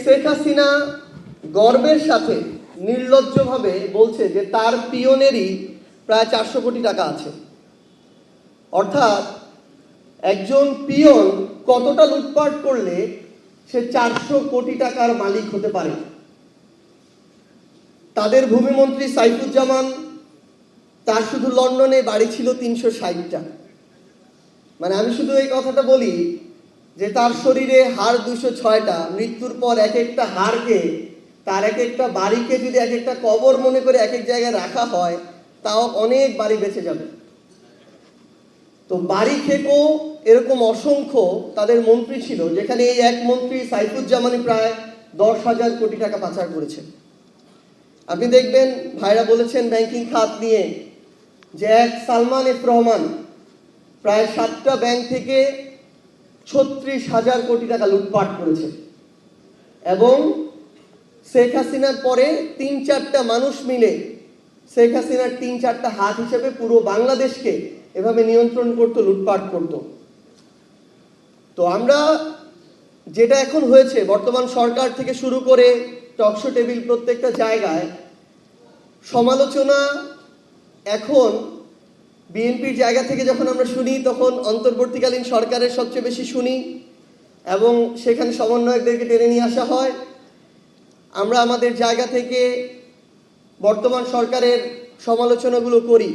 শেখ হাসিনা গর্বের সাথে নির্লজ্জভাবে বলছে যে তার পিয়নেরই প্রায় 400 কোটি টাকা আছে। অর্থাৎ একজন পিয়ন কতটা লুটপাট করলে সে 400 কোটি টাকার মালিক হতে পারে। তাদের ভূমিমন্ত্রী সাইফুজ্জামান, তার শুধু লন্ডনে বাড়ি ছিল 360টা। মানে আমি শুধু এই কথাটা বলি যে তার শরীরে হাড় 206টা, মৃত্যুর পর এক একটা হাড়কে, তার এক একটা বাড়িকে যদি এক একটা কবর মনে করে এক এক জায়গায় রাখা হয়, তাও অনেক বাড়ি বেঁচে যাবে। তো বাড়ি থেকেও এরকম অসংখ্য তাদের মন্ত্রী ছিল, যেখানে এই এক মন্ত্রী সাইফুজ্জামানই প্রায় 10,000 কোটি টাকা পাচার করেছে। আপনি দেখবেন ভাইরা বলেছেন ব্যাংকিং খাত নিয়ে যে এক সালমান এফ রহমান প্রায় 7টা ব্যাংক থেকে 36,000 কোটি টাকা লুটপাট করেছে। এবং শেখ হাসিনার পরে 3-4টা মানুষ মিলে শেখ হাসিনার 3-4টা হাত হিসেবে পুরো বাংলাদেশকে এভাবে নিয়ন্ত্রণ করতো, লুটপাট করত। তো আমরা যেটা এখন হয়েছে, বর্তমান সরকার থেকে শুরু করে টকশো টেবিল প্রত্যেকটা জায়গায় সমালোচনা এখন বিএনপির জায়গা থেকে যখন আমরা শুনি, তখন অন্তর্বর্তীকালীন সরকারের সবচেয়ে বেশি শুনি এবং সেখানে সমন্বয়কদেরকে টেনে নিয়ে আসা হয়। আমরা আমাদের জায়গা থেকে বর্তমান সরকারের সমালোচনাগুলো করি।